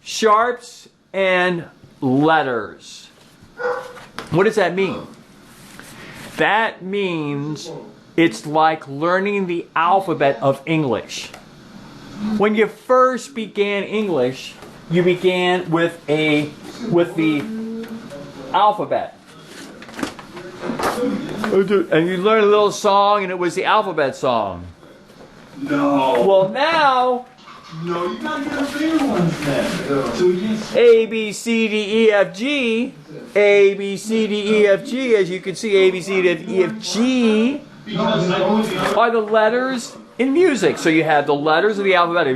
sharps and letters. What does that mean? That means it's like learning the alphabet of English. When you first began English, you began with the alphabet. And you learned a little song, and it was the alphabet song. No. Well, now... No, you gotta get the bigger ones then. So A, B, C, D, E, F, G. A, B, C, D, E, F, G. As you can see, A, B, C, D, E, F, G are the letters in music. So you have the letters of the alphabet.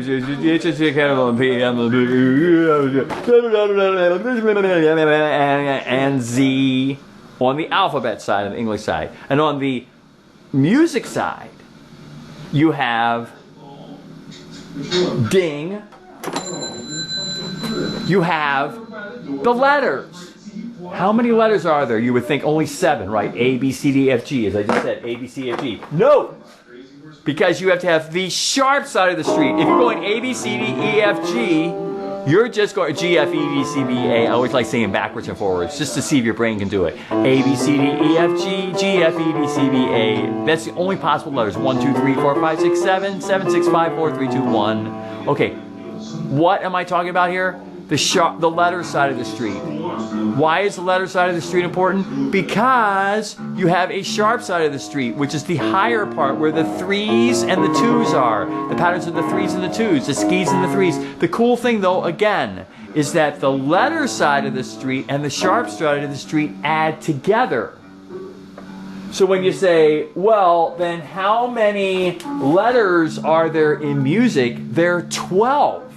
And Z on the alphabet side, on the English side. And on the music side, you have ding. You have the letters. How many letters are there? You would think only 7, right? A, B, C, D, F, G, as I just said. A, B, C, F, G. No! Because you have to have the sharp side of the street. If you're going A, B, C, D, E, F, G, you're just going G, F, E, D, C, B, A. I always like saying backwards and forwards, just to see if your brain can do it. A, B, C, D, E, F, G, G, F, E, D, C, B, A. That's the only possible letters. 1, 2, 3, 4, 5, 6, 7, 7, 6, 5, 4, 3, 2, 1. Okay, what am I talking about here? The letter side of the street. Why is the letter side of the street important? Because you have a sharp side of the street, which is the higher part where the 3s and the 2s are. The patterns of the 3s and the 2s, the skis and the 3s. The cool thing, though, again, is that the letter side of the street and the sharp side of the street add together. So when you say, well, then how many letters are there in music? There are 12.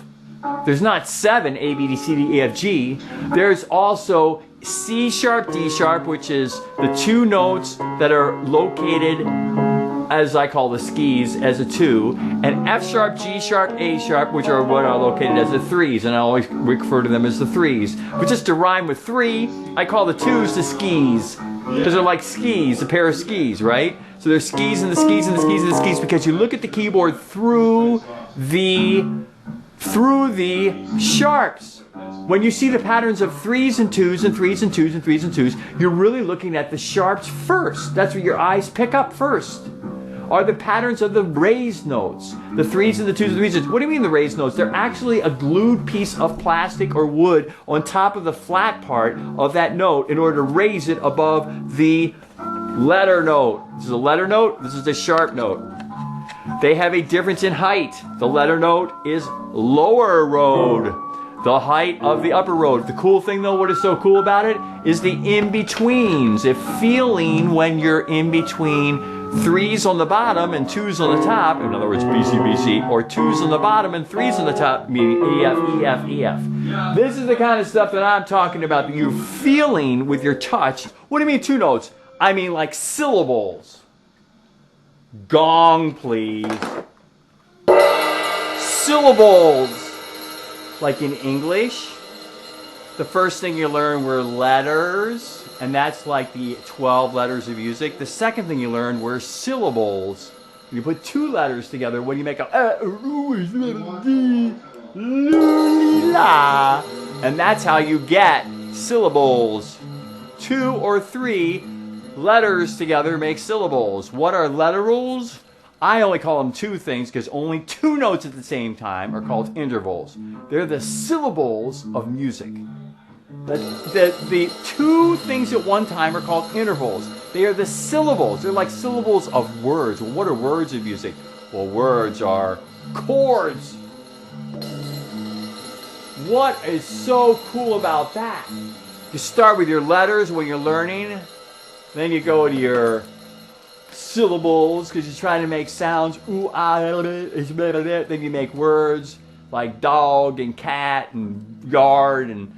There's not 7, A, B, D, C, D, E, F, G. There's also C sharp, D sharp, which is the 2 notes that are located, as I call the skis, as a 2, and F sharp, G sharp, A sharp, which are what are located as the 3s, and I always refer to them as the 3s. But just to rhyme with 3, I call the 2s the skis, because they're like skis, a pair of skis, right? So there's skis and the skis and the skis and the skis, because you look at the keyboard through the sharps. When you see the patterns of 3s and 2s and 3s and 2s and 3s and 2s, you're really looking at the sharps first. That's what your eyes pick up first. Are the patterns of the raised notes. The 3s and the 2s and the 3s. What do you mean the raised notes? They're actually a glued piece of plastic or wood on top of the flat part of that note in order to raise it above the letter note. This is a letter note. This is a sharp note. They have a difference in height. The letter note is lower road. The height of the upper road. The cool thing, though, what is so cool about it, is the in-betweens. If feeling when you're in between 3s on the bottom and 2s on the top, in other words, B, C, B, C, or 2s on the bottom and 3s on the top, meaning E, F, E, F, E, F. This is the kind of stuff that I'm talking about, that you're feeling with your touch. What do you mean 2 notes? I mean like syllables. Gong, please. Syllables. Like in English, the first thing you learn were letters, and that's like the 12 letters of music. The second thing you learn were syllables. You put 2 letters together, what do you make a la? And that's how you get syllables. 2 or 3 letters together make syllables. What are letterals? I only call them 2 things because only 2 notes at the same time are called intervals. They're the syllables of music. The 2 things at one time are called intervals. They are the syllables. They're like syllables of words. Well, what are words of music? Well, words are chords. What is so cool about that? You start with your letters when you're learning. Then you go to your syllables because you're trying to make sounds. Ooh, ah, then you make words like dog and cat and yard and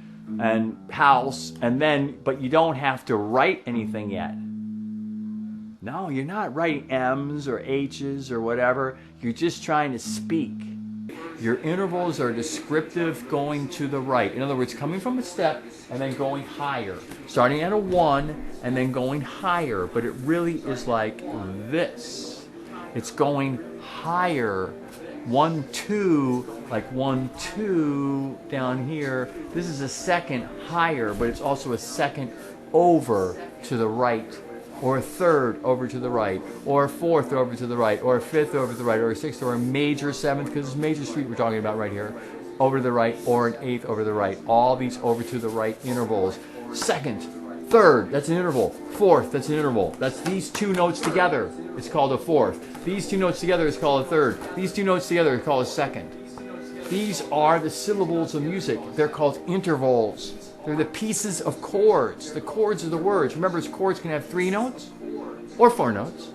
house, and then, but you don't have to write anything yet. No, you're not writing M's or H's or whatever. You're just trying to speak. Your intervals are descriptive going to the right. In other words, coming from a step and then going higher. Starting at a 1 and then going higher. But it really is like this. It's going higher 1, 2, like 1, 2 down here. This is a second higher, but it's also a second over to the right, or a third over to the right, or a fourth over to the right, or a fifth over to the right, or a sixth, or a major seventh, because it's major street we're talking about right here, over to the right, or an eighth over to the right. All these over to the right intervals. Second, third, that's an interval. Fourth, that's an interval. That's these two notes together. It's called a fourth. These two notes together is called a third. These two notes together is called a second. These are the syllables of music. They're called intervals. They're the pieces of chords. The chords are the words. Remember, chords can have 3 notes, or 4 notes,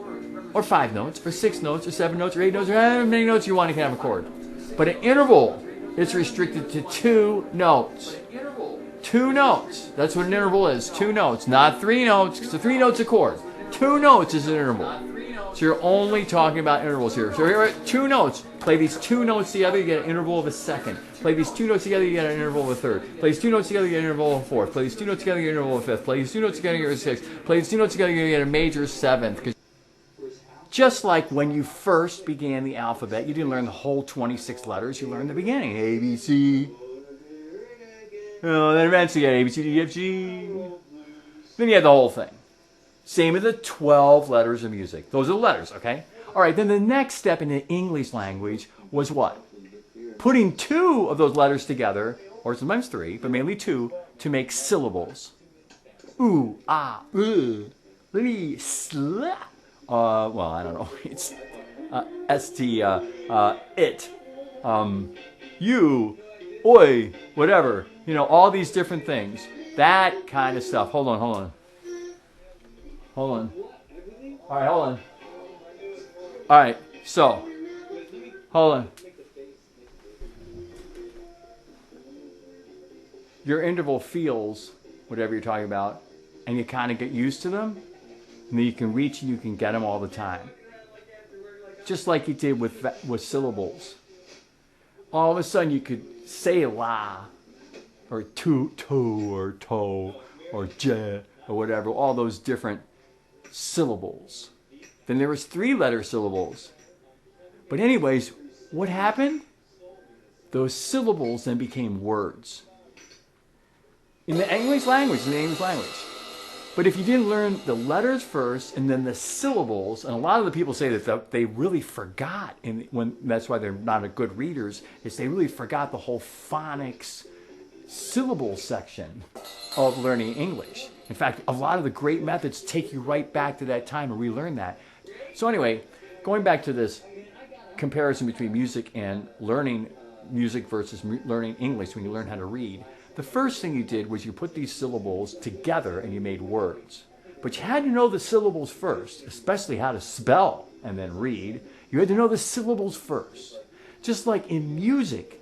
or 5 notes, or 6 notes, or 7 notes, or 8 notes, or however many notes you want to have a chord. But an interval is restricted to 2 notes. 2 notes. That's what an interval is. 2 notes, not 3 notes, because the 3 notes a chord. 2 notes is an interval. So you're only talking about intervals here. So here are 2 notes. Play these 2 notes together, you get an interval of a second. Play these 2 notes together, you get an interval of a third. Play these 2 notes together, you get an interval of a fourth. Play these 2 notes together, you get an interval of a fifth. Play these 2 notes together, you get a sixth. Play these 2 notes together, you get a major seventh. Just like when you first began the alphabet, you didn't learn the whole 26 letters, you learned the beginning. A, B, C. Then eventually you had A, B, C, D, E, F, G. Then you had the whole thing. Same with the 12 letters of music. Those are the letters, okay? All right, then the next step in the English language was what? Putting 2 of those letters together, or sometimes 3, but mainly 2, to make syllables. Ooh, ah, li, sla. Well, I don't know. It's st, it, you, oi, whatever. You know, all these different things. That kind of stuff. Hold on. All right, hold on. All right, so, hold on. Your interval feels whatever you're talking about, and you kind of get used to them, and then you can reach and you can get them all the time. Just like you did with syllables. All of a sudden you could say la, or to, or to, or je, or whatever, all those different syllables. Then there was 3-letter syllables. But anyways, what happened? Those syllables then became words. In the English language. But if you didn't learn the letters first and then the syllables, and a lot of the people say that they really forgot, and that's why they're not good readers, is they really forgot the whole phonics syllable section of learning English. In fact, a lot of the great methods take you right back to that time and relearn that. So anyway, going back to this comparison between music and learning music versus learning English when you learn how to read, the first thing you did was you put these syllables together and you made words. But you had to know the syllables first, especially how to spell and then read. You had to know the syllables first. Just like in music,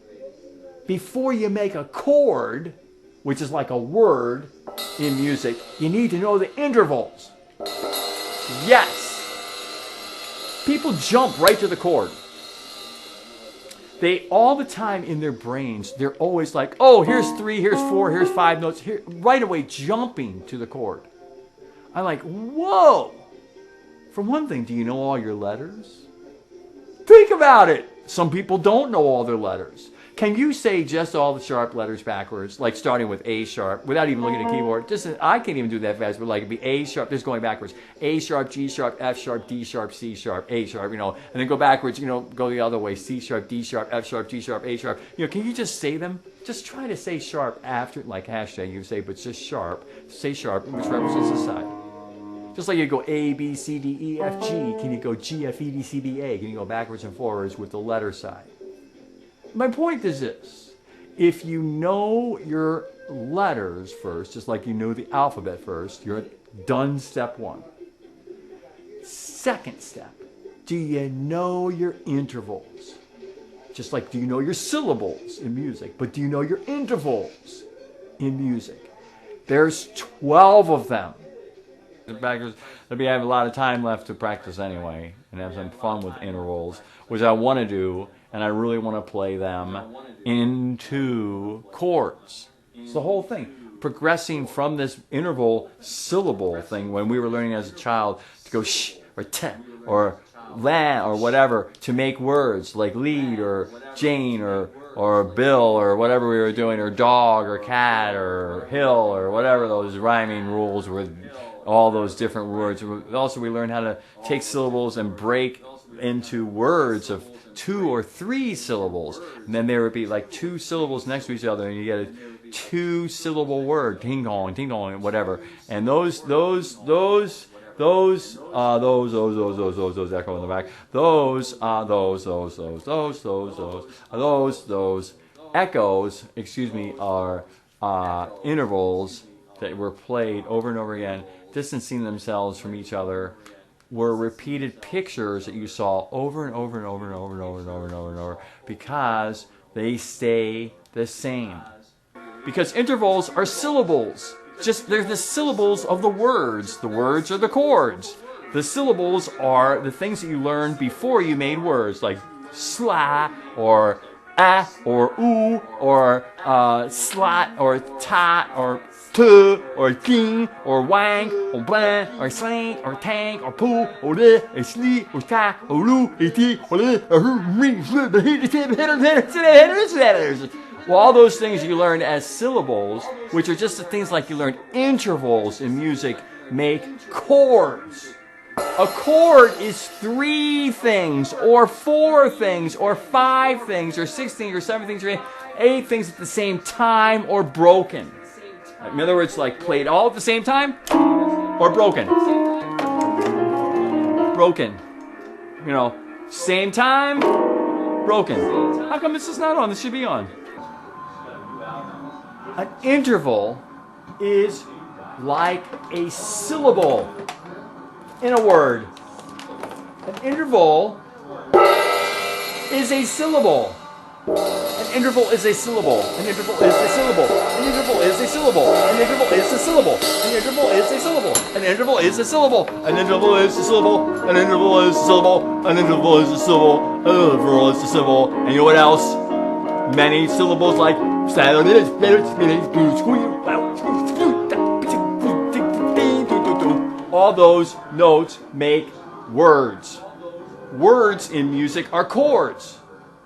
before you make a chord, which is like a word in music, you need to know the intervals. Yes. People jump right to the chord. They, all the time in their brains, they're always like, oh, here's 3, here's 4, here's 5 notes, here, right away jumping to the chord. I'm like, whoa. For one thing, do you know all your letters? Think about it. Some people don't know all their letters. Can you say just all the sharp letters backwards, like starting with A sharp, without even looking at the keyboard? Just, I can't even do that fast, but like it'd be A sharp, just going backwards. A sharp, G sharp, F sharp, D sharp, C sharp, A sharp, and then go backwards, go the other way. C sharp, D sharp, F sharp, G sharp, A sharp. Can you just say them? Just try to say sharp after, like hashtag you say, but just sharp. Say sharp, which represents the side. Just like you go A, B, C, D, E, F, G, can you go G, F, E, D, C, B, A? Can you go backwards and forwards with the letter side? My point is this. If you know your letters first, just like you know the alphabet first, you're done step 1. Second step, do you know your intervals? Just like do you know your syllables in music, but do you know your intervals in music? There's 12 of them. Maybe I have a lot of time left to practice anyway and have some fun with intervals, which I want to do, and I really want to play them into chords. It's the whole thing. Progressing from this interval syllable thing when we were learning as a child to go sh or te or land or whatever to make words like lead or Jane or Bill or whatever we were doing, or dog or cat or hill or whatever those rhyming rules were, all those different words. Also, we learned how to take syllables and break into words of 2 or 3 syllables, and then there would be like 2 syllables next to each other, and you get a 2-syllable word, ding dong, whatever. And those echo in the back. Those echoes, are intervals that were played over and over again, distancing themselves from each other. Were repeated pictures that you saw over and over and over and over and over and over and over and over, because they stay the same. Because intervals are syllables. They're the syllables of the words. The words are the chords. The syllables are the things that you learned before you made words, like sla or ah or oo or slot or tot or tu or king or wang or blan or slang or tang or poo or le or slee or ta or lu iti or le or well, all those things you learned as syllables, which are just the things like you learned intervals in music, make chords. A chord is 3 things, or 4 things, or 5 things, or 6 things, or 7 things, or 8 things at the same time, or broken. In other words, like played all at the same time, or broken. Broken. You know, same time, broken. How come this is not on? This should be on. An interval is like a syllable in a word. An interval is a syllable. An interval is a syllable. An interval is a syllable. An interval is a syllable. An interval is a syllable. An interval is a syllable. An interval is a syllable. An interval is a syllable. An interval is a syllable. An interval is a syllable. An interval is a syllable. And you know what else? Many syllables like all those notes make words. Words in music are chords.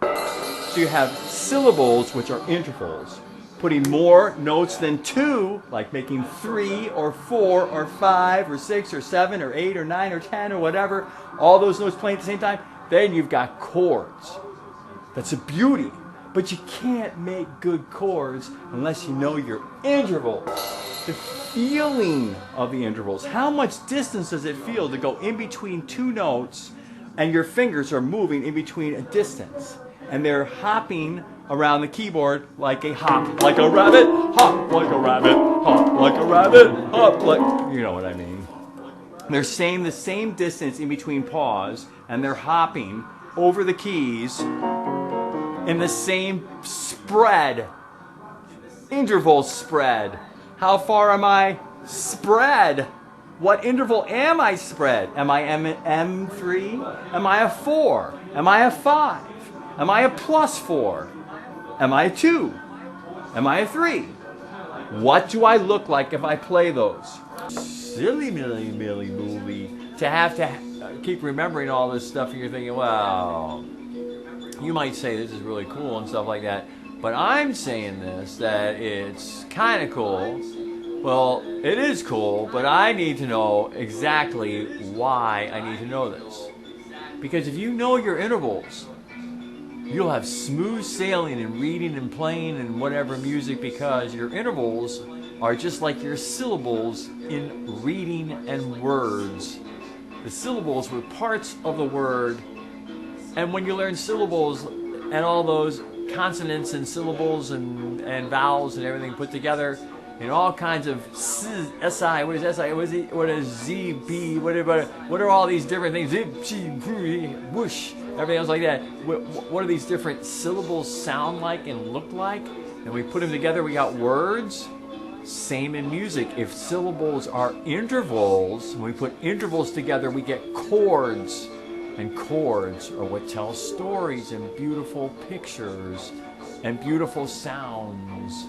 So you have syllables, which are intervals. Putting more notes than 2, like making 3 or 4 or 5 or 6 or 7 or 8 or 9 or 10 or whatever, all those notes playing at the same time, then you've got chords. That's a beauty. But you can't make good chords unless you know your intervals. The feeling of the intervals. How much distance does it feel to go in between 2 notes and your fingers are moving in between a distance? And they're hopping around the keyboard like a hop, like a rabbit, hop like a rabbit, hop like a rabbit, hop like... You know what I mean. They're staying the same distance in between paws, and they're hopping over the keys in the same spread. Interval spread. How far am I spread? What interval am I spread? Am I M3? Am I a 4? Am I a 5? Am I a +4? Am I a 2? Am I a 3? What do I look like if I play those? Silly movie. To have to keep remembering all this stuff, and you're thinking, well, you might say this is really cool and stuff like that, but I'm saying this, that it's kind of cool. Well, it is cool, but I need to know exactly why I need to know this. Because if you know your intervals, you'll have smooth sailing in reading and playing and whatever music, because your intervals are just like your syllables in reading and words. The syllables were parts of the word. And when you learn syllables and all those consonants and syllables and vowels and everything put together in all kinds of SI, what is SI, what is ZB, what are all these different things, zip, chi, whoosh, everything else like that. What do these different syllables sound like and look like? And we put them together, we got words. Same in music. If syllables are intervals, when we put intervals together, we get chords. And chords are what tell stories and beautiful pictures and beautiful sounds.